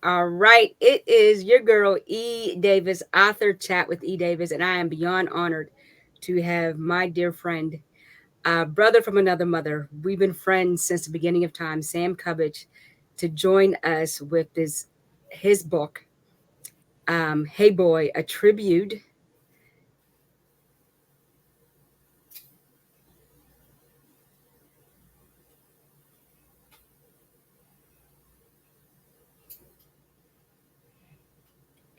All right. It is your girl, E. Davis, author chat with E. Davis, and I am beyond honored to have my dear friend, brother from another mother. We've been friends since the beginning of time, Sam Cubbage, to join us with his book, Hey Boy, a tribute.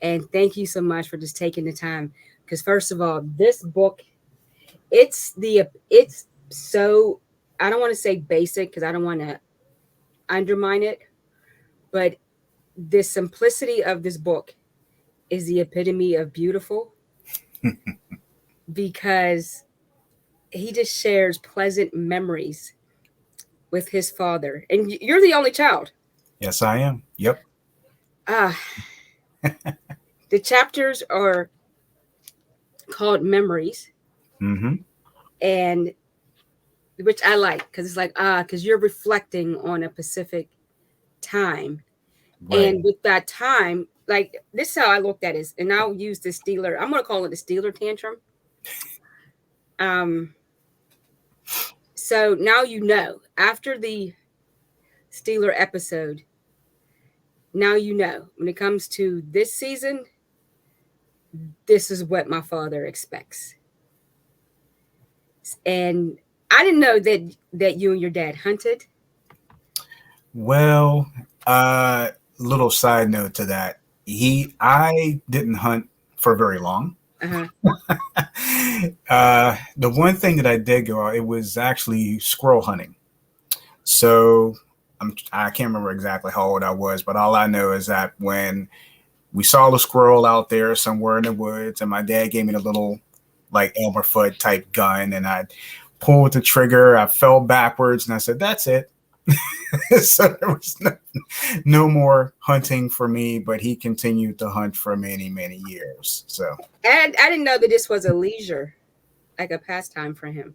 And thank you so much for just taking the time. Because first of all, this book, it's so I don't want to say basic because I don't want to undermine it, but the simplicity of this book is the epitome of beautiful because he just shares pleasant memories with his father. And you're the only child. Yes, I am. Yep. Ah, the chapters are called memories, Mm-hmm. and which I like because it's like because you're reflecting on a specific time, Right. and with that time, like this is how I looked at it, and I'll use the Steeler. I'm gonna call it the Steeler tantrum. Um, so now you know after the Steeler episode, now you know when it comes to this season, this is what my father expects. And I didn't know that you and your dad hunted. Well, uh, little side note to that. I didn't hunt for very long. Uh-huh. The one thing that I did go out, it was actually squirrel hunting. So I can't remember exactly how old I was, but all I know is that when we saw the squirrel out there somewhere in the woods, and my dad gave me the little like Elmer Fudd type gun, and I pulled the trigger. I fell backwards, and I said, "That's it." So there was no more hunting for me, but he continued to hunt for many, many years. So And I didn't know that this was a leisure, like a pastime for him.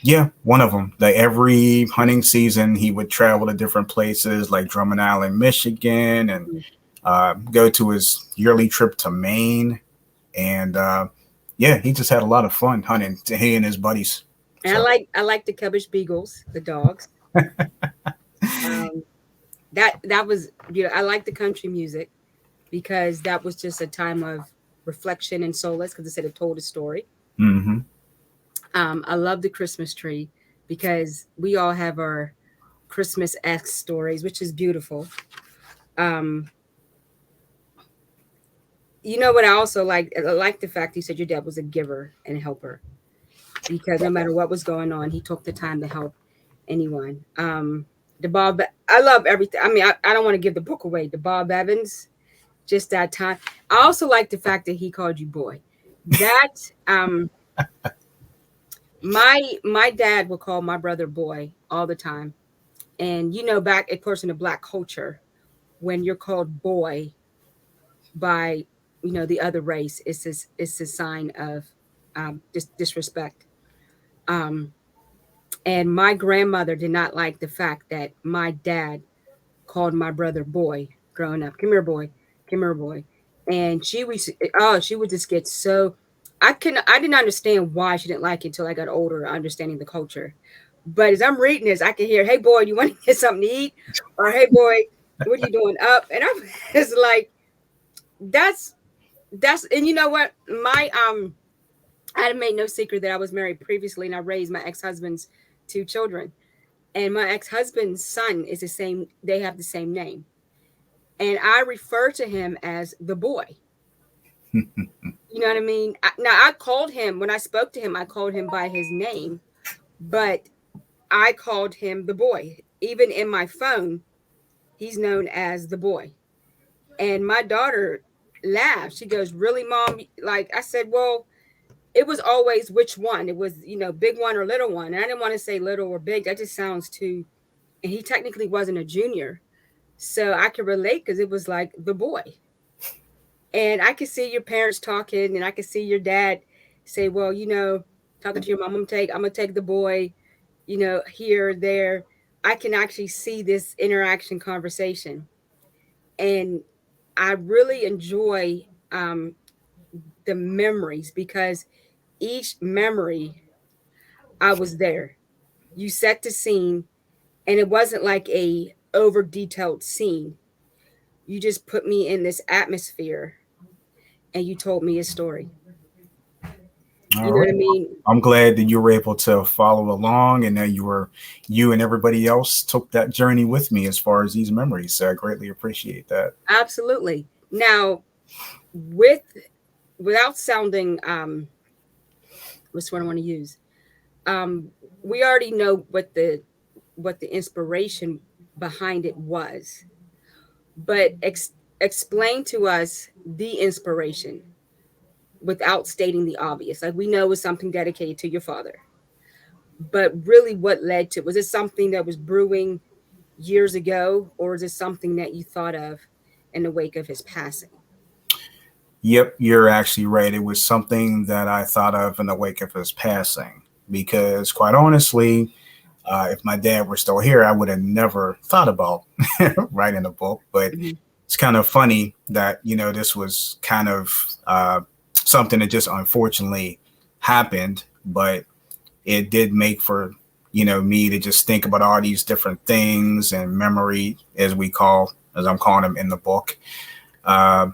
yeah, one of them. Like every hunting season, he would travel to different places, like Drummond Island, Michigan, and Mm. go to his yearly trip to Maine. And yeah, he just had a lot of fun hunting. He and his buddies. And So I like the Cubbage Beagles, the dogs. Um, that was I like the country music because that was just a time of reflection and solace because it said it told a story. hmm I love the Christmas tree because we all have our Christmas-esque stories, which is beautiful. Um, you know what I also like? I like the fact you said your dad was a giver and a helper because no matter what was going on, he took the time to help anyone. The Bob, I love everything. I mean, I don't want to give the book away. The Bob Evans, just that time. I also like the fact that he called you boy. That um, my dad would call my brother boy all the time, and back of course in the black culture, when you're called boy by the other race, it's a sign of disrespect. Um, and my grandmother did not like the fact that my dad called my brother boy growing up. Come here, boy. Come here, boy. And she would just get so I didn't understand why she didn't like it until I got older, understanding the culture. But as I'm reading this, I can hear, "Hey boy, you want to get something to eat?" Or "Hey boy, what are you doing up?" And I'm it's like that's and you know what? I made no secret that I was married previously and I raised my ex-husband's two children. And my ex-husband's son is the same, they have the same name. And I refer to him as the boy. You know what I mean? Now I called him when I spoke to him. I called him by his name, but I called him the boy. Even in my phone, he's known as the boy. And my daughter laughed. She goes, "Really, mom?" Like I said, "Well, it was always which one. It was big one or little one." And I didn't want to say little or big. That just sounds too. And he technically wasn't a junior, so I could relate because it was like the boy. And I could see your parents talking, and I could see your dad say, "Well, talking to your mom, I'm gonna take the boy, here, there." I can actually see this interaction conversation. And I really enjoy um, the memories because each memory I was there. You set the scene, and it wasn't like a over detailed scene. You just put me in this atmosphere, and you told me a story. You All know right. what I mean? I'm glad that you were able to follow along and that you and everybody else took that journey with me as far as these memories. So I greatly appreciate that. Absolutely. Now, with without sounding what's what I want to use. Um, we already know what the inspiration behind it was, but explain to us the inspiration without stating the obvious. Like we know it was something dedicated to your father, but really, what led to it? Was it something that was brewing years ago, or is it something that you thought of in the wake of his passing? Yep, you're actually right. It was something that I thought of in the wake of his passing because, quite honestly, if my dad were still here, I would have never thought about writing a book. But Mm-hmm. it's kind of funny that this was kind of something that just unfortunately happened, but it did make for me to just think about all these different things and memory, as I'm calling them in the book. Uh,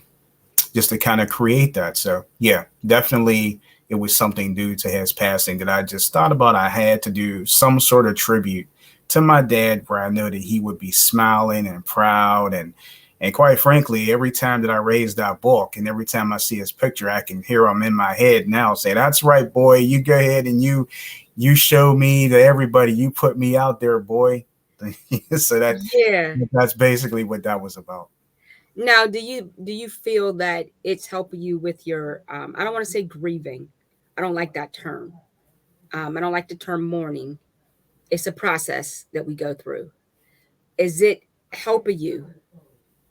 just to kind of create that. So yeah, definitely it was something due to his passing that I just thought about. I had to do some sort of tribute to my dad where I know that he would be smiling and proud and quite frankly, every time that I raise that book and every time I see his picture, I can hear him in my head now say, "That's right, boy. You go ahead and you show me to everybody. You put me out there, boy." So Yeah. that's basically what that was about. Now, do you feel that it's helping you with your I don't want to say grieving. I don't like that term. I don't like the term mourning. It's a process that we go through. Is it helping you?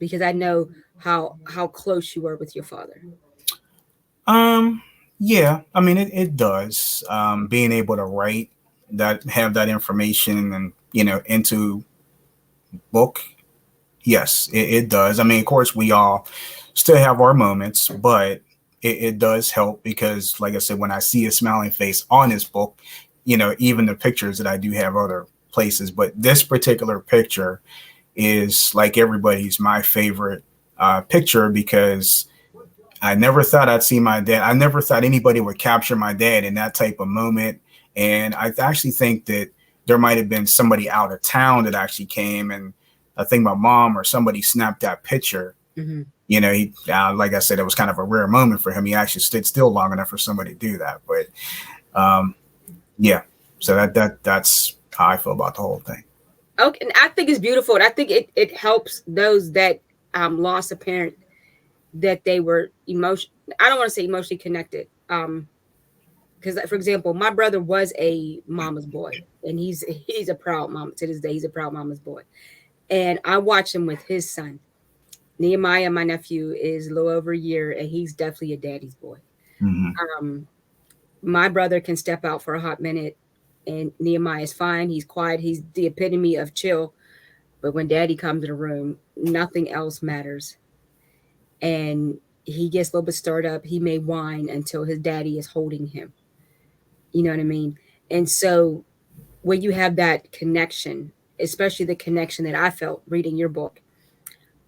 Because I know how close you were with your father. Um, yeah, I mean it does. Being able to write that, have that information and into book, yes, it does. I mean, of course, we all still have our moments, but it does help because, like I said, when I see a smiling face on this book, even the pictures that I do have other places, but this particular picture is like everybody's my favorite picture because I never thought I'd see my dad. I never thought anybody would capture my dad in that type of moment. And I actually think that there might have been somebody out of town that actually came, and I think my mom or somebody snapped that picture. Hmm. He, like I said, it was kind of a rare moment for him. He actually stood still long enough for somebody to do that. But yeah, so that's how I feel about the whole thing. Okay, and I think it's beautiful, and I think it helps those that lost a parent that they were emotion. I don't want to say emotionally connected. Because for example, my brother was a mama's boy, and he's a proud mama to this day. He's a proud mama's boy, and I watch him with his son Nehemiah. My nephew is a little over a year, and he's definitely a daddy's boy. Mm-hmm. Um, my brother can step out for a hot minute, and Nehemiah is fine. He's quiet. He's the epitome of chill. But when daddy comes in the room, nothing else matters. And he gets a little bit stirred up. He may whine until his daddy is holding him. You know what I mean? And so when you have that connection, especially the connection that I felt reading your book,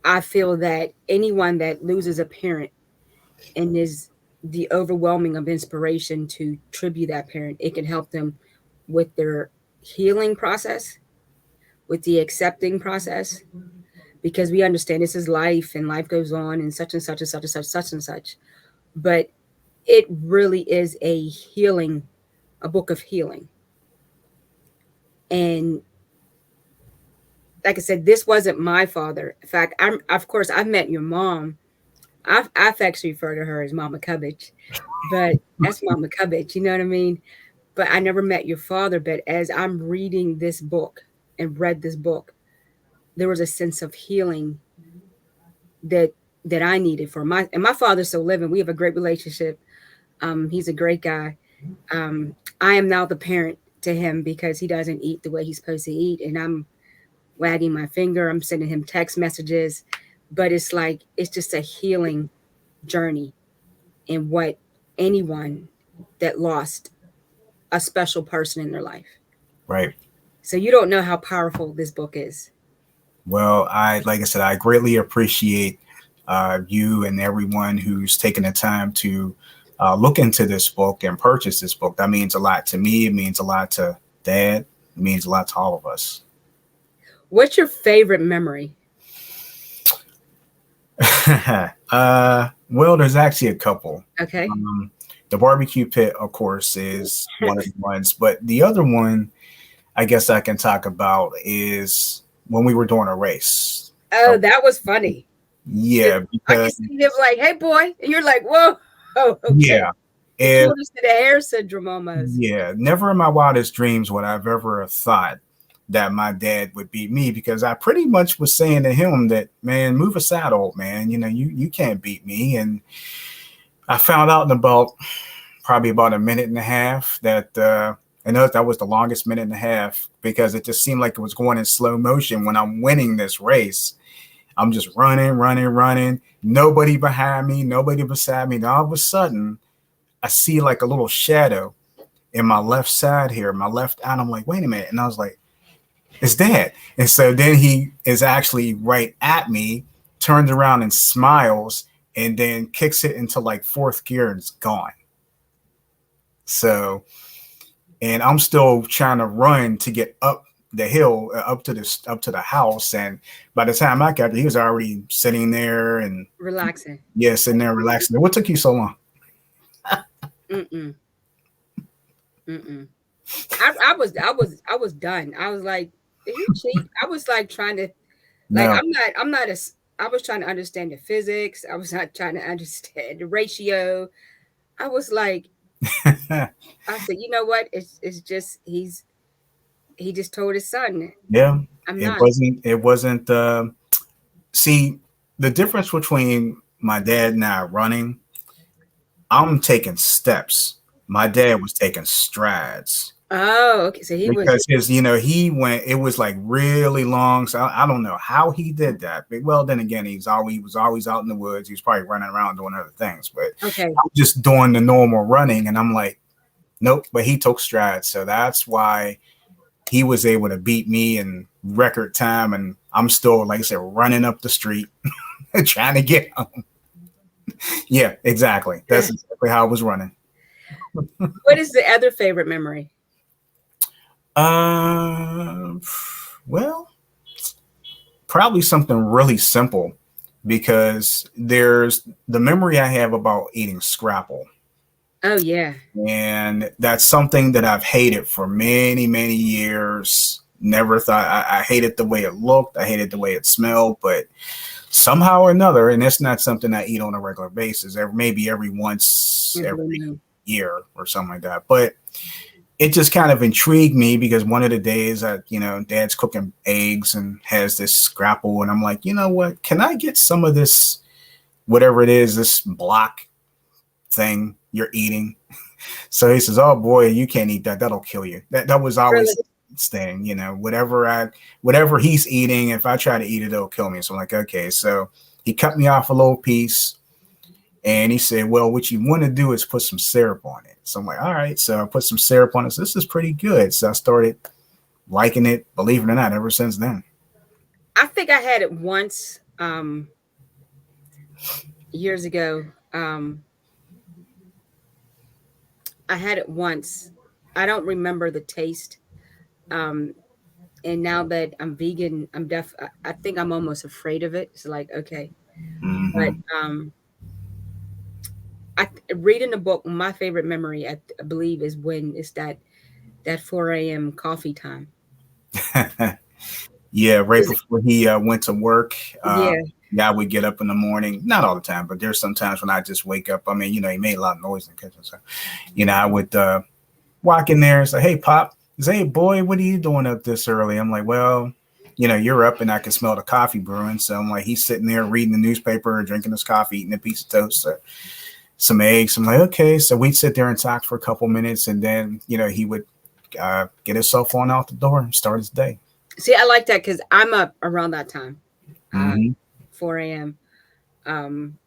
I feel that anyone that loses a parent and is the overwhelming of inspiration to tribute that parent, it can help them with their healing process, with the accepting process, because we understand this is life and life goes on and such and such and such and such, such and such. But it really is a book of healing. And like I said, this wasn't my father. In fact, I'm of course I've met your mom. I've actually referred to her as Mama Cubbage, but that's Mama Cubbage. You know what I mean? But I never met your father. But as I'm reading this book and read this book, there was a sense of healing that I needed for my father's still living. We have a great relationship. He's a great guy. I am now the parent to him because he doesn't eat the way he's supposed to eat, and I'm wagging my finger. I'm sending him text messages. but it's like it's just a healing journey in what anyone that lost a special person in their life. Right. So you don't know how powerful this book is. Well, like I said, I greatly appreciate you and everyone who's taken the time to look into this book and purchase this book. That means a lot to me. It means a lot to Dad. It means a lot to all of us. What's your favorite memory? Well, there's actually a couple. Okay. The barbecue pit, of course, is one of the ones, but the other one I guess I can talk about is when we were doing a race. Oh, that was funny. Yeah, I can because see them like, "Hey, boy," and you're like, "Whoa, oh, okay." yeah, It if pulled us to the hair syndrome almost. yeah, never in my wildest dreams would I've ever thought that my dad would beat me because I pretty much was saying to him that, man, move aside, old man. You know, you can't beat me. And I found out in about probably about a minute and a half that I know that was the longest minute and a half because it just seemed like it was going in slow motion when I'm winning this race. I'm just running, running, running. Nobody behind me, nobody beside me. And all of a sudden, I see like a little shadow in my left side here, my left eye. And I'm like, wait a minute. And I was like, it's Dad. And so then he is actually right at me, turns around and smiles, and then kicks it into like fourth gear and it's gone. So, and I'm still trying to run to get up the hill up to the house. And by the time I got there, he was already sitting there and Relaxing. yeah, sitting there relaxing. What took you so long? Mm-mm. Mm-mm. I was done. I was like, did he cheat? I was like trying to like No. I'm not as I was trying to understand the physics. I was not trying to understand the ratio. I was like, I said, you know what? It's just he just told his son, Yeah, I'm it not. wasn't see the difference between my dad and I running. I'm taking steps. My dad was taking strides Oh, okay. So he was because he went. It was like really long. So I don't know how he did that. But well, then again, he was always out in the woods. He was probably running around doing other things. But okay. I'm just doing the normal running, and I'm like, nope. But he took strides, so that's why he was able to beat me in record time, and I'm still, like I said, running up the street trying to get home. Yeah, exactly. That's exactly how I was running. What is the other favorite memory? Uh, well, probably something really simple because there's the memory I have about eating scrapple. Oh yeah. And that's something that I've hated for many, many years. Never thought I hated the way it looked. I hated the way it smelled, but somehow or another, and it's not something I eat on a regular basis, maybe every once every year or something like that. But it just kind of intrigued me because one of the days that, Dad's cooking eggs and has this scrapple, and I'm like, you know what? Can I get some of this, whatever it is, this block thing you're eating? So he says, "Oh boy, you can't eat that. That'll kill you." That was always Really? his thing, whatever he's eating, if I try to eat it, it'll kill me. So I'm like, okay. So he cut me off a little piece, and he said, "Well, what you want to do is put some syrup on it." So I'm like, all right. So I put some syrup on it. So this is pretty good. So I started liking it, believe it or not, ever since then. I think I had it once years ago. I had it once. I don't remember the taste. Um, and now that I'm vegan, I think I'm almost afraid of it. It's like, okay. But Mm-hmm. reading the book, my favorite memory, I believe, is when it's that 4 a.m. coffee time. Yeah, right 'Cause before he went to work. yeah, Yeah, I would get up in the morning. Not all the time, but there's some times when I just wake up. I mean, he made a lot of noise in the kitchen. So, I would walk in there and say, "Hey, Pop." He say, "Hey, boy, what are you doing up this early?" I'm like, "Well, you're up and I can smell the coffee brewing." So I'm like, he's sitting there reading the newspaper, drinking his coffee, eating a piece of toast, some eggs. I'm like, okay. So we'd sit there and talk for a couple minutes, and then, he would get his cell phone out the door and start his day. see, I like that because I'm up around that time. Uh, Mm-hmm. 4 a.m. Um,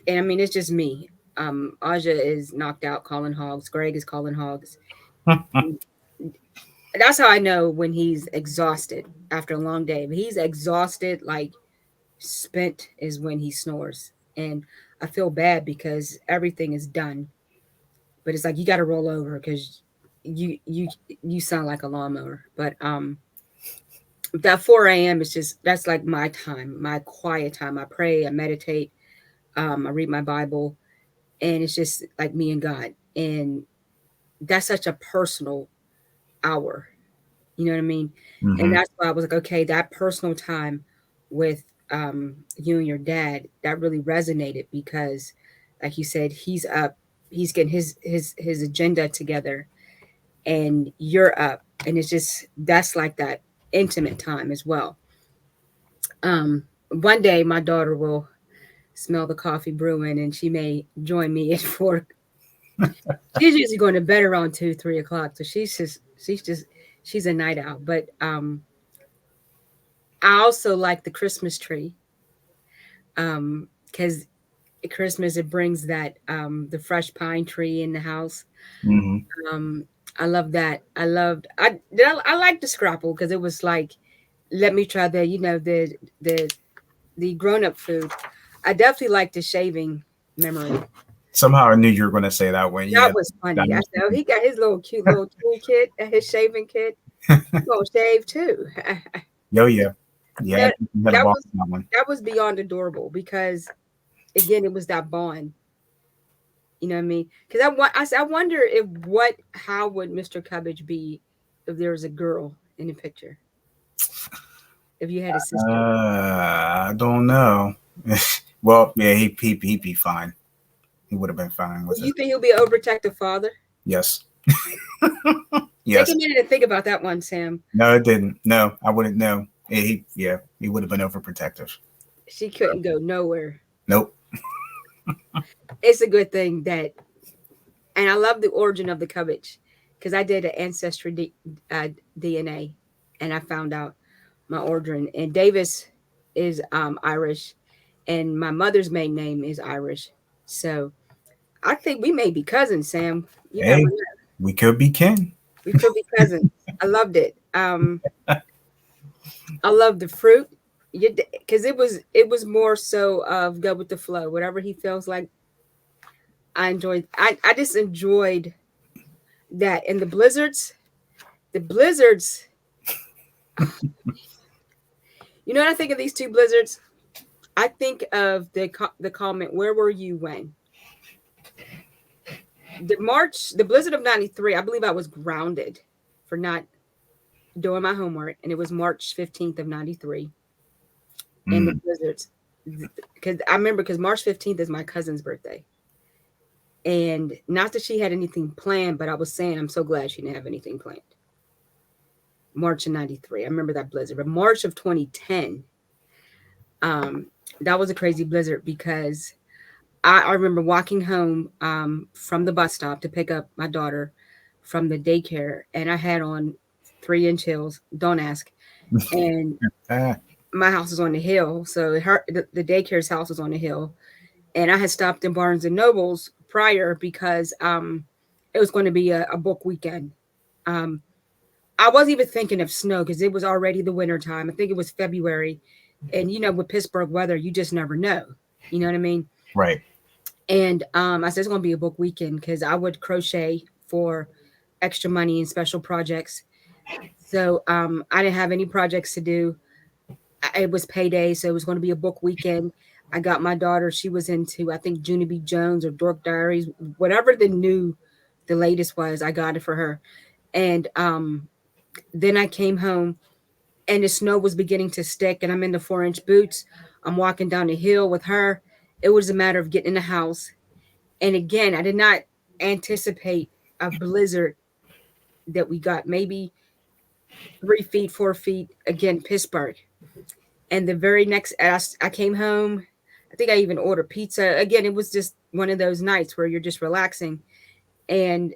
and I mean, it's just me. Aja is knocked out calling hogs. Greg is calling hogs. And that's how I know when he's exhausted after a long day. If he's exhausted, like spent, is when he snores. And I feel bad because everything is done, but it's like you got to roll over because you you you sound like a lawnmower. But that 4 a.m. is just that's like my time, my quiet time. I pray, I meditate, I read my Bible, and it's just like me and God. And that's such a personal hour. You know what I mean? And Hmm. that's why I was like, okay, that personal time with you and your dad, that really resonated because, like you said, he's up, he's getting his agenda together, and you're up, and it's just that's like that intimate time as well. One day my daughter will smell the coffee brewing, and she may join me at 4. She's usually going to bed around 2, 3 o'clock, so she's a night owl. But I also like the Christmas tree, because Christmas, it brings that the fresh pine tree in the house. Hmm. Um, I love that. I like the scrapple because it was like, let me try the the the grown up food. I definitely like the shaving memory. Somehow I knew you were going to say that one. That Yeah. was That funny. I must said, oh, be- he got his little cute little tool kit, his shaving kit. He gonna shave too. Yo, yeah. Yeah. that You had to that walk was that one. that was beyond adorable because again, it was that bond. You know what I mean? Because I wonder if what how would Mr. Cubbage be if there was a girl in the picture? If you had a sister, I don't know. Well, yeah, he'd be fine. He would have been fine with it. you think he'll be an overprotective father? Yes. Take a Yes. minute and think about that one, Sam. No, it didn't. No, I wouldn't know. Yeah, he would have been overprotective. She couldn't go nowhere. Nope. It's a good thing that, and I love the origin of the Cubbage because I did an ancestry DNA, and I found out my origin. And Davis is Irish, and my mother's maiden name is Irish. So I think we may be cousins, Sam. You never Hey, know. we could be kin. We could be cousins. I loved it. I love the fruit. Because it was more so of go with the flow. Whatever he feels like, I enjoyed. I just enjoyed that. And the blizzards. You know what I think of these two blizzards? I think of the comment, "Where were you when?" The blizzard of '93. I believe I was grounded for not doing my homework, and it was March 15th of '93. And the Mm. blizzards, because I remember because March 15th is my cousin's birthday, and not that she had anything planned, but I was saying I'm so glad she didn't have anything planned. March of '93. I remember that blizzard, but March of 2010. Um, that was a crazy blizzard because I remember walking home from the bus stop to pick up my daughter from the daycare, and I had on 3-inch heels. Don't ask. And Ah, my house is on the hill, so the daycare's house was on the hill, and I had stopped in Barnes and Nobles prior because it was going to be a book weekend. Um, I wasn't even thinking of snow because it was already the winter time. I think it was February, and with Pittsburgh weather, you just never know. You know what I mean? right. And I said it's going to be a book weekend because I would crochet for extra money and special projects. So I didn't have any projects to do. It was payday, so it was going to be a book weekend. I got my daughter; she was into I think Junie B. Jones or Dork Diaries, whatever the latest was. I got it for her, and then I came home, and the snow was beginning to stick, and I'm in the 4-inch boots. I'm walking down the hill with her. It was a matter of getting in the house, and again, I did not anticipate a blizzard that we got, maybe 3 feet, 4 feet. Again, Pittsburgh. And the very next, I came home. I think I even ordered pizza. Again, it was just one of those nights where you're just relaxing. And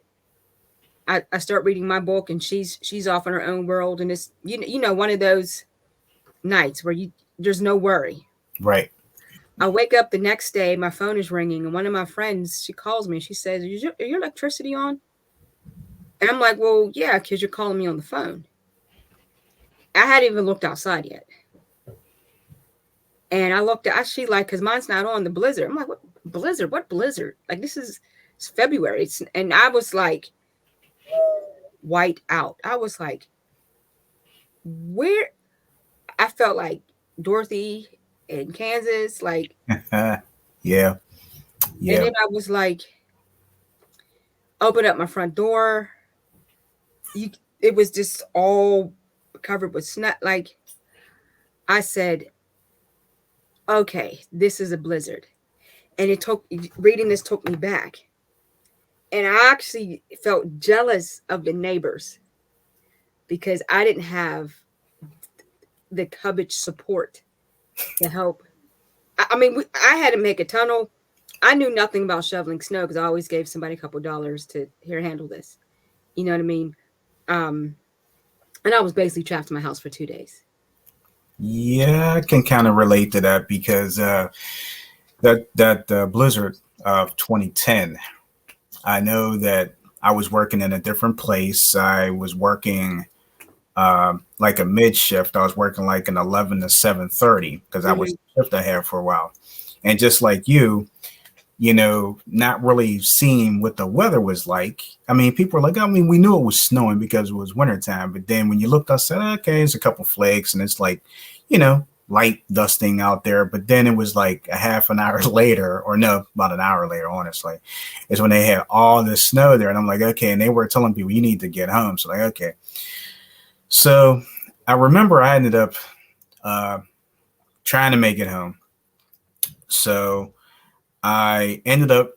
I start reading my book, and she's off in her own world. And it's one of those nights where there's no worry. Right. I wake up the next day, my phone is ringing, and one of my friends, she calls me and she says, "Is your electricity on?" And I'm like, "Well, yeah, because you're calling me on the phone." I hadn't even looked outside yet. And I looked at, she like, because mine's not on the blizzard. I'm like, "What blizzard? What blizzard? Like, it's February." And I was like, white out. I was like, where? I felt like Dorothy in Kansas. Like, Yeah. and Yeah. then I was like, open up my front door. You, it was just all covered with snow. Like, I said, okay, this is a blizzard. And reading this took me back. And I actually felt jealous of the neighbors because I didn't have the Cubbage support to help. I mean, I had to make a tunnel. I knew nothing about shoveling snow because I always gave somebody a couple dollars to here handle this. You know what I mean? Um, and I was basically trapped in my house for 2 days. Yeah, I can kind of relate to that because that blizzard of 2010, I know that I was working in a different place. I was working like a mid shift. I was working like an 11 to 7:30 because that was Hmm. the shift I had for a while. And just like not really seeing what the weather was like. I mean, people were like, I mean, we knew it was snowing because it was wintertime. But then when you looked, I said, okay, it's a couple flakes and it's like, light dusting out there. But then it was like a half an hour later, or no, about an hour later, honestly, is when they had all this snow there. And I'm like, okay. And they were telling people, you need to get home. So, like, okay. So I remember I ended up uh, trying to make it home. So I ended up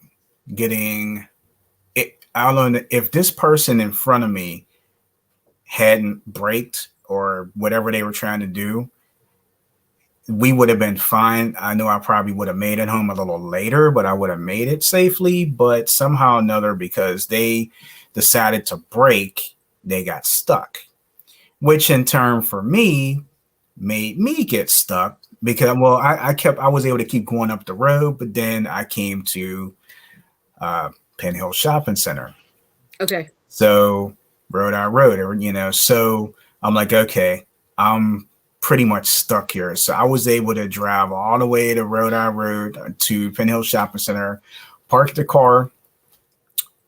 getting it. I don't know if this person in front of me hadn't braked or whatever they were trying to do, we would have been fine. I know I probably would have made it home a little later, but I would have made it safely. But somehow or another, because they decided to brake, they got stuck, which in turn for me made me get stuck because, well, I was able to keep going up the road, but then I came to uh, Penn Hill Shopping Center. Okay. So road I rode, so I'm like, okay, I'm pretty much stuck here. So I was able to drive all the way to Rhode Island Road to Penn Hill Shopping Center, park the car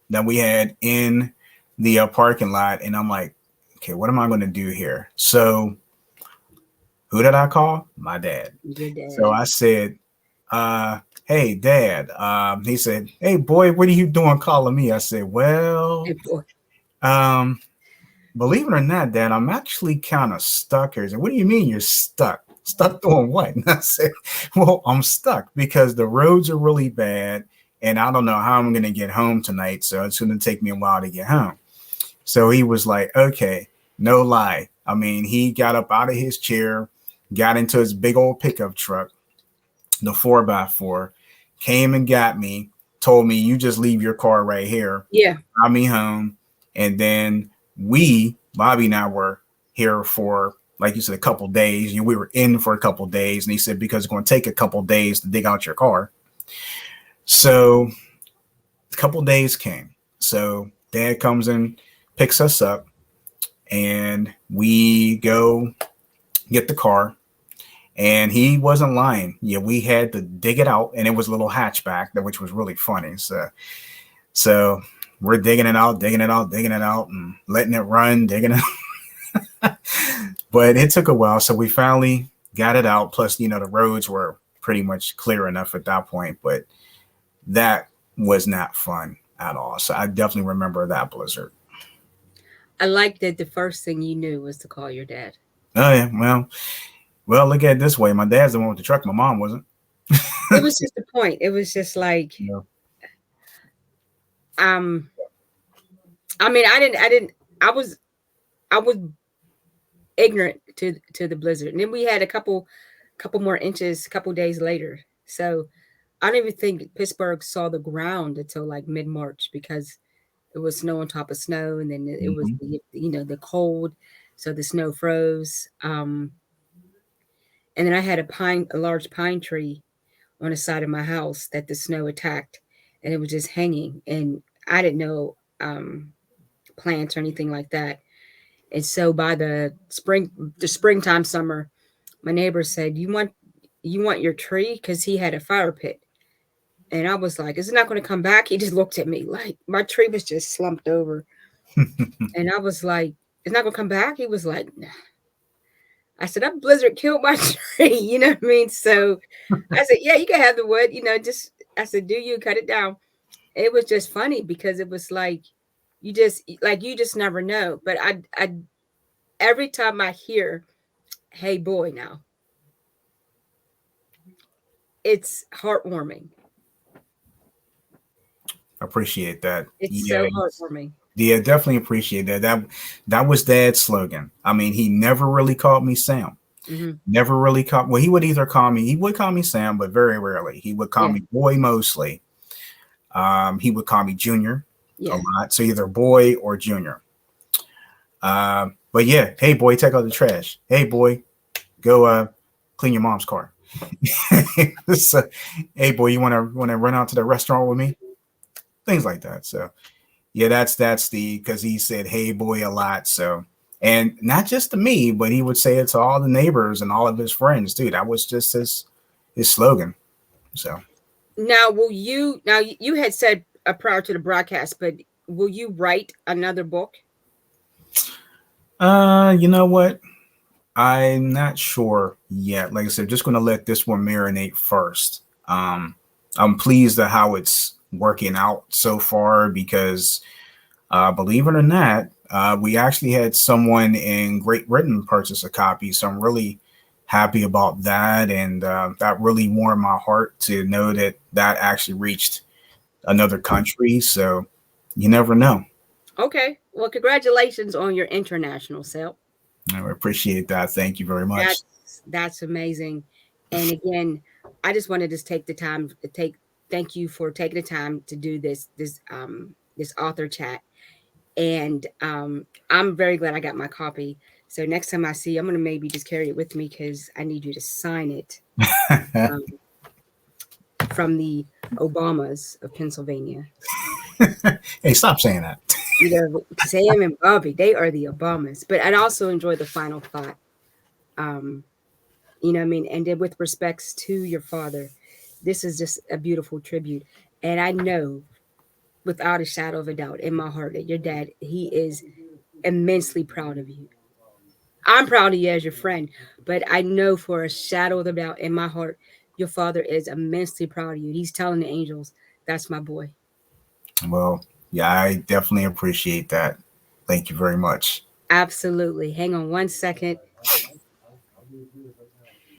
that we had in the parking lot, and I'm like, okay, what am I going to do here? So who did I call? My dad. Your So dad. I said, hey, Dad. He said, hey, boy, what are you doing calling me? I said, Hey, well, boy. um, believe it or not, Dad, I'm actually kind of stuck here. He said, what do you mean you're stuck? Stuck doing what? And I said, well, I'm stuck because the roads are really bad and I don't know how I'm going to get home tonight. So it's going to take me a while to get home. So he was like, okay, no lie. I mean, he got up out of his chair, got into his big old pickup truck, the 4x4, came and got me, told me, you just leave your car right here, Yeah. brought me home. And then Bobby and I were here for, like you said, a couple days. We were in for a couple days. And he said, because it's going to take a couple days to dig out your car. So a couple days came. So dad comes in, picks us up, and we go get the car. And he wasn't lying. Yeah, we had to dig it out, and it was a little hatchback, which was really funny. So we're digging it out, digging it out, digging it out, and letting it run, digging it. But it took a while, so we finally got it out. Plus, the roads were pretty much clear enough at that point, but that was not fun at all. So I definitely remember that blizzard. I like that the first thing you knew was to call your dad. Oh yeah, well, look at it this way. My dad's the one with the truck. My mom wasn't. It was just the point. It was just like, You know. um, I mean, I didn't, I was ignorant to the blizzard. And then we had a couple more inches a couple days later. So I don't even think Pittsburgh saw the ground until like mid-March because it was snow on top of snow, and then it was Mhm. the cold, so the snow froze. And then I had a large pine tree on the side of my house that the snow attacked, and it was just hanging. And I didn't know plants or anything like that. And so by the springtime, summer, my neighbor said, "You want your tree?" Because he had a fire pit. And I was like, "Is it not going to come back?" He just looked at me like my tree was just slumped over. And I was like, "It's not going to come back?" He was like, "Nah." I said, "That blizzard killed my tree." You know what I mean? So I said, "Yeah, you can have the wood. Just," I said, "Do you cut it down?" It was just funny because it was like you just never know. But I every time I hear "Hey boy" now, it's heartwarming. Appreciate that. It's Yeah, so heartwarming. yeah, definitely appreciate that. That was Dad's slogan. I mean, he never really called me Sam. Hmm. Never really called. Well, he would call me Sam, but very rarely. He would call Yeah, me Boy mostly. He would call me Junior a yeah. lot. So either Boy or Junior. But yeah, hey boy, take out the trash. Hey boy, go clean your mom's car. So, hey boy, you wanna run out to the restaurant with me? Things like that. So yeah, that's the because he said hey boy a lot. So and not just to me, but he would say it to all the neighbors and all of his friends too. That was just his slogan. So Now, will you? Now, you had said prior to the broadcast, but will you write another book? you know what? I'm not sure yet. Like I said, just gonna let this one marinate first. I'm pleased at how it's working out so far because believe it or not, we actually had someone in Great Britain purchase a copy. So I'm really happy about that. And that really warmed my heart to know that that actually reached another country. So you never know. Okay. Well, congratulations on your international sale. I appreciate that. Thank you very much. That's that's amazing. And again, I just wanted to take the time to take thank you for taking the time to do this author chat. And I'm very glad I got my copy. So next time I see you, I'm gonna maybe just carry it with me because I need you to sign it um, from the Obamas of Pennsylvania. Hey, stop saying that. Sam and Bobby, they are the Obamas. But I'd also enjoy the final thought. Um, what I mean? And then with respects to your father, this is just a beautiful tribute. And I know without a shadow of a doubt in my heart that your dad, he is immensely proud of you. I'm proud of you as your friend, but I know for a shadow of a doubt in my heart, your father is immensely proud of you. He's telling the angels, "That's my boy." Well, yeah, I definitely appreciate that. Thank you very much. Absolutely. Hang on one second.